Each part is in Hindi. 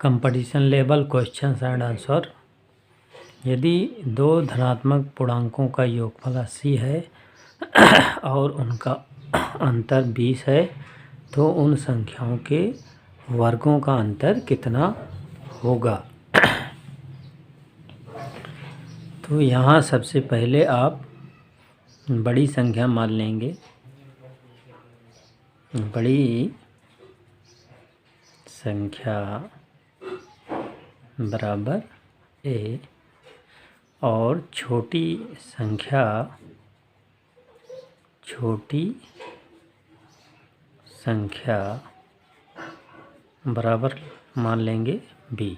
Competition level questions and answer. यदि दो धनात्मक पूर्णांकों का योगफल 80 है और उनका अंतर 20 है तो उन संख्याओं के वर्गों का अंतर कितना होगा। तो यहाँ सबसे पहले आप बड़ी संख्या मान लेंगे। बड़ी संख्या बराबर ए और छोटी संख्या बराबर मान लेंगे बी।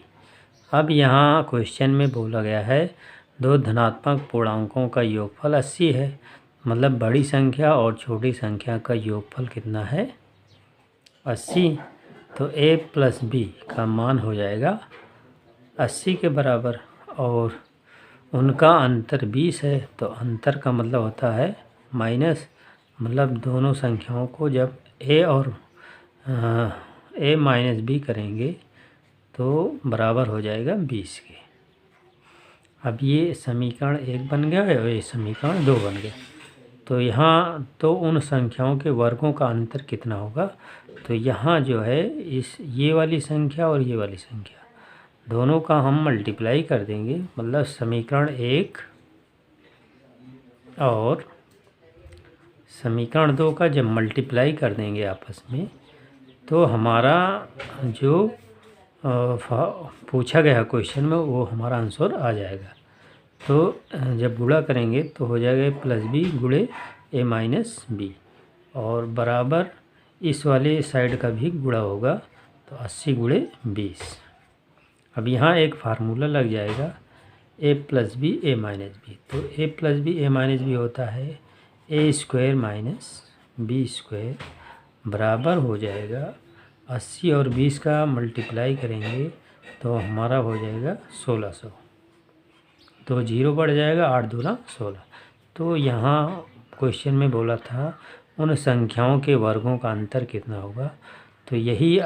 अब यहाँ क्वेश्चन में बोला गया है दो धनात्मक पूर्णांकों का योगफल 80 है, मतलब बड़ी संख्या और छोटी संख्या का योगफल कितना है 80। तो a प्लस बी का मान हो जाएगा 80 के बराबर और उनका अंतर 20 है। तो अंतर का मतलब होता है माइनस, मतलब दोनों संख्याओं को जब a और a माइनस बी करेंगे तो बराबर हो जाएगा 20 के। अब ये समीकरण 1 बन गया और ये समीकरण 2 बन गया। तो यहाँ तो उन संख्याओं के वर्गों का अंतर कितना होगा। तो यहाँ जो है ये वाली संख्या और ये वाली संख्या दोनों का हम मल्टीप्लाई कर देंगे, मतलब समीकरण 1 और समीकरण 2 का जब मल्टीप्लाई कर देंगे आपस में तो हमारा जो पूछा गया क्वेश्चन में वो हमारा आंसर आ जाएगा। तो जब गुणा करेंगे तो हो जाएगा प्लस बी गुणे ए माइनस बी और बराबर इस वाले साइड का भी गुणा होगा तो 80 गुणे 20। अब यहाँ एक फार्मूला लग जाएगा ए plus b a minus B. तो ए plus b a minus B होता है ए स्क्वायर माइनस बी स्क्वायर बराबर हो जाएगा 80 और 20 का मल्टीप्लाई करेंगे तो हमारा हो जाएगा 1600। तो 0 बढ़ जाएगा, 8 दूना 16। तो यहाँ क्वेश्चन में बोला था उन संख्याओं के वर्गों का अंतर कितना होगा। तो यही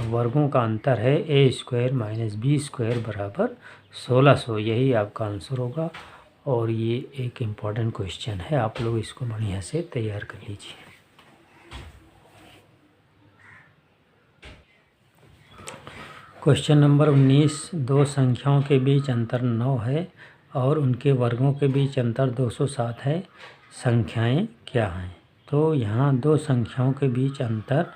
वर्गों का अंतर है ए स्क्वायर माइनस बी स्क्वायर बराबर 1600। यही आपका आंसर होगा और ये एक इम्पॉर्टेंट क्वेश्चन है, आप लोग इसको बढ़िया से तैयार कर लीजिए। क्वेश्चन नंबर 19, दो संख्याओं के बीच अंतर 9 है और उनके वर्गों के बीच अंतर 207 है, संख्याएं क्या हैं। तो यहाँ दो संख्याओं के बीच अंतर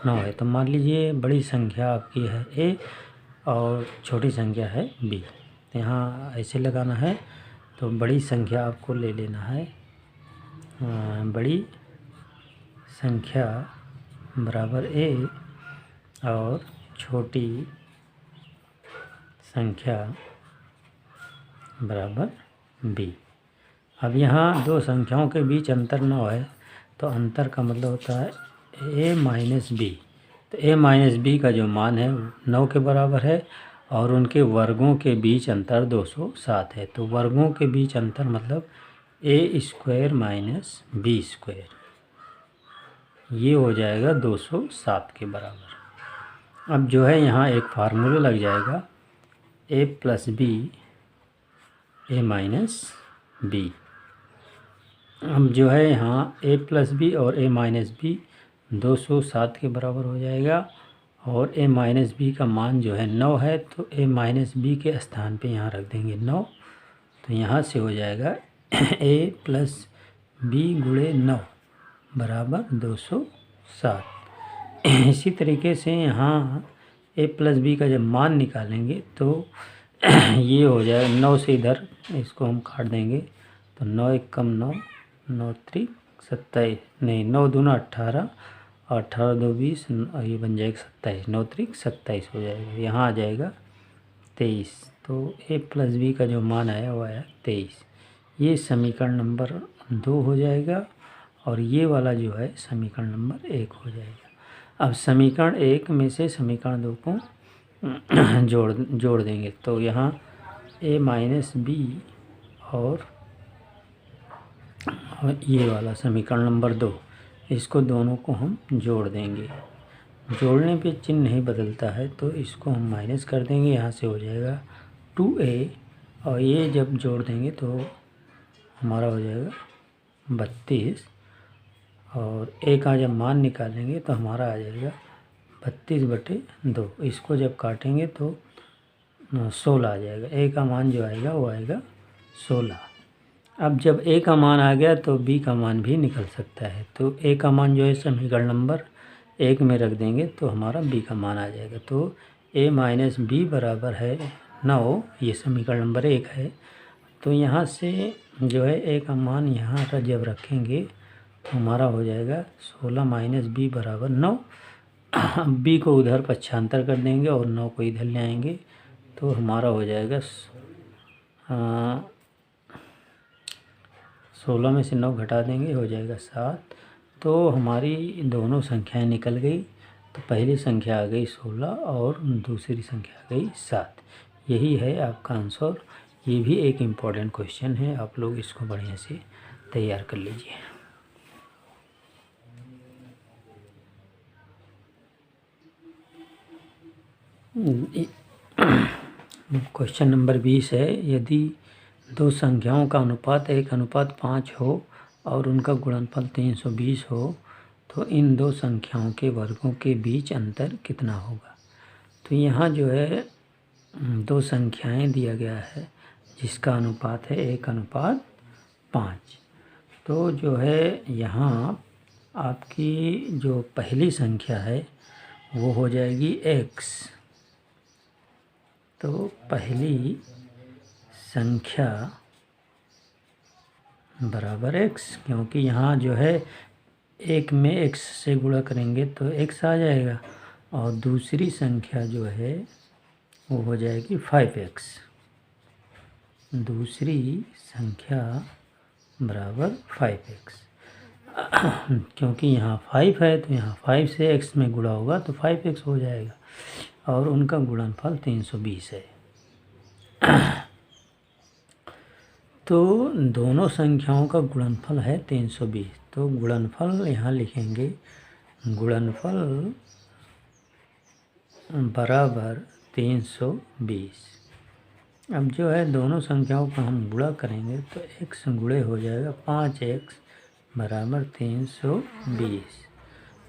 9 है। तो मान लीजिए बड़ी संख्या आपकी है a और छोटी संख्या है b। तो यहाँ ऐसे लगाना है। तो बड़ी संख्या आपको ले लेना है, बड़ी संख्या बराबर a और छोटी संख्या बराबर b। अब यहाँ दो संख्याओं के बीच अंतर 9 है तो अंतर का मतलब होता है a माइनस बी। तो a माइनस बी का जो मान है 9 के बराबर है और उनके वर्गों के बीच अंतर 207 है। तो वर्गों के बीच अंतर मतलब a square minus b square, ये हो जाएगा 207 के बराबर। अब जो है यहाँ एक फार्मूला लग जाएगा a plus b a minus b. अब जो है यहाँ a प्लस बी और a माइनस बी 207 के बराबर हो जाएगा और a माइनस बी का मान जो है 9 है। तो a माइनस बी के स्थान पे यहाँ रख देंगे 9। तो यहाँ से हो जाएगा a प्लस बी गुणे 9 बराबर 207। इसी तरीके से यहाँ a प्लस बी का जब मान निकालेंगे तो ये हो जाएगा 9 से इधर इसको हम काट देंगे तो 9 एक कम 9, 9 त्रिक 27, नहीं 9 दूना 18 और 18 दो 20, ये बन जाएगा 27, 9 त्रिक 27 हो जाएगा। यहाँ आ जाएगा 23। तो a प्लस बी का जो मान आया वो आया 23। ये समीकरण नंबर 2 हो जाएगा और ये वाला जो है समीकरण नंबर 1 हो जाएगा। अब समीकरण 1 में से समीकरण 2 को जोड़ देंगे। तो यहाँ a माइनस बी और ये वाला समीकरण नंबर 2, इसको दोनों को हम जोड़ देंगे। जोड़ने पे चिन्ह नहीं बदलता है, तो इसको हम माइनस कर देंगे। यहाँ से हो जाएगा 2a, और ये जब जोड़ देंगे तो हमारा हो जाएगा 32, और a का जब मान निकालेंगे तो हमारा आ जाएगा 32/2। इसको जब काटेंगे तो 16 आ जाएगा। a का मान जो आएगा वो आएगा 16। अब जब a का मान आ गया तो b का मान भी निकल सकता है। तो a का मान जो है समीकरण नंबर 1 में रख देंगे तो हमारा b का मान आ जाएगा। तो a माइनस b बराबर है 9, ये समीकरण नंबर 1 है। तो यहाँ से जो है a का मान यहाँ जब रखेंगे तो हमारा हो जाएगा 16 माइनस b बराबर 9। b को उधर पक्षांतर कर देंगे और 9 को इधर ले आएंगे तो हमारा हो जाएगा 16 में से 9 घटा देंगे, हो जाएगा 7। तो हमारी दोनों संख्याएं निकल गई। तो पहली संख्या आ गई 16 और दूसरी संख्या आ गई 7। यही है आपका आंसर। ये भी एक इम्पॉर्टेंट क्वेश्चन है, आप लोग इसको बढ़िया से तैयार कर लीजिए। क्वेश्चन नंबर 20 है, यदि दो संख्याओं का अनुपात 1:5 हो और उनका गुणनफल 320 हो तो इन दो संख्याओं के वर्गों के बीच अंतर कितना होगा। तो यहाँ जो है दो संख्याएं दिया गया है जिसका अनुपात है 1:5। तो जो है यहाँ आपकी जो पहली संख्या है वो हो जाएगी x। तो पहली संख्या बराबर x, क्योंकि यहाँ जो है एक में x से गुणा करेंगे तो x आ जाएगा, और दूसरी संख्या जो है वो हो जाएगी 5x। दूसरी संख्या बराबर 5x, क्योंकि यहाँ 5 है तो यहाँ 5 से x में गुणा होगा तो 5x हो जाएगा, और उनका गुणनफल 320 है। तो दोनों संख्याओं का गुणनफल है 320। तो गुणनफल यहाँ लिखेंगे, गुणनफल बराबर 320। अब जो है दोनों संख्याओं का हम गुणा करेंगे तो x गुणे हो जाएगा 5x बराबर 320।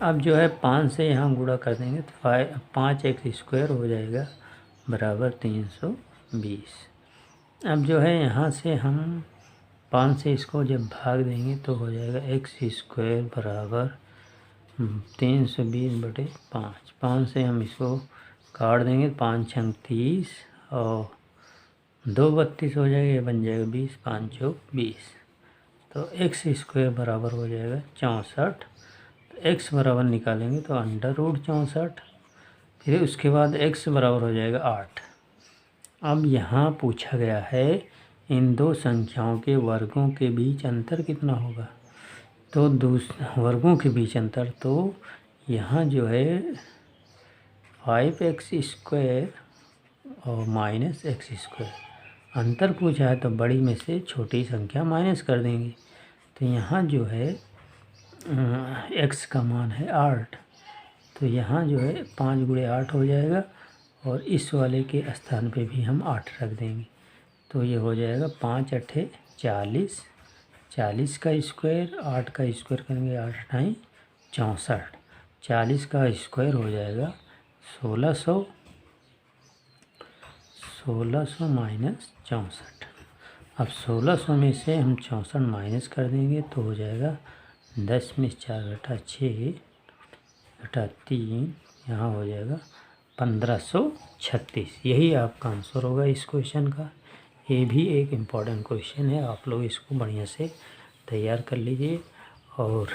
अब जो है 5 से यहाँ गुणा कर देंगे तो 5x² हो जाएगा बराबर 320। अब जो है यहाँ से हम 5 से इसको जब भाग देंगे तो हो जाएगा x² बराबर 320/5। 5 से हम इसको काट देंगे, 5 छंग 30 और 2 32 हो जाएगा, ये बन जाएगा 20, 5 चौक 20। तो x² बराबर हो जाएगा 64। तो x बराबर निकालेंगे तो √64, फिर उसके बाद x बराबर हो जाएगा 8। अब यहाँ पूछा गया है इन दो संख्याओं के वर्गों के बीच अंतर कितना होगा। तो वर्गों के बीच अंतर, तो यहाँ जो है 5x² और -x², अंतर पूछा है तो बड़ी में से छोटी संख्या माइनस कर देंगे। तो यहाँ जो है x का मान है 8, तो यहाँ जो है 5 × 8 हो जाएगा, और इस वाले के स्थान पे भी हम 8 रख देंगे। तो ये हो जाएगा 5 8 40, 40 का स्क्वायर, 8 का स्क्वायर करेंगे 8 8 64, 40 का स्क्वायर हो जाएगा 1600 माइनस 64। अब 1600 में से हम 64 माइनस कर देंगे तो हो जाएगा 10 में 4 घटा 6 घटा 3, यहाँ हो जाएगा 1536। यही आपका आंसर होगा इस क्वेश्चन का। ये भी एक इम्पॉर्टेंट क्वेश्चन है, आप लोग इसको बढ़िया से तैयार कर लीजिए। और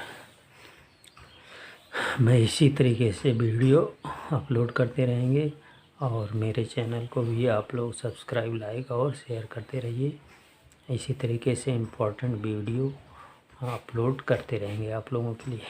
मैं इसी तरीके से वीडियो अपलोड करते रहेंगे, और मेरे चैनल को भी आप लोग सब्सक्राइब, लाइक और शेयर करते रहिए। इसी तरीके से इम्पोर्टेंट वीडियो अपलोड करते रहेंगे आप लोगों के लिए।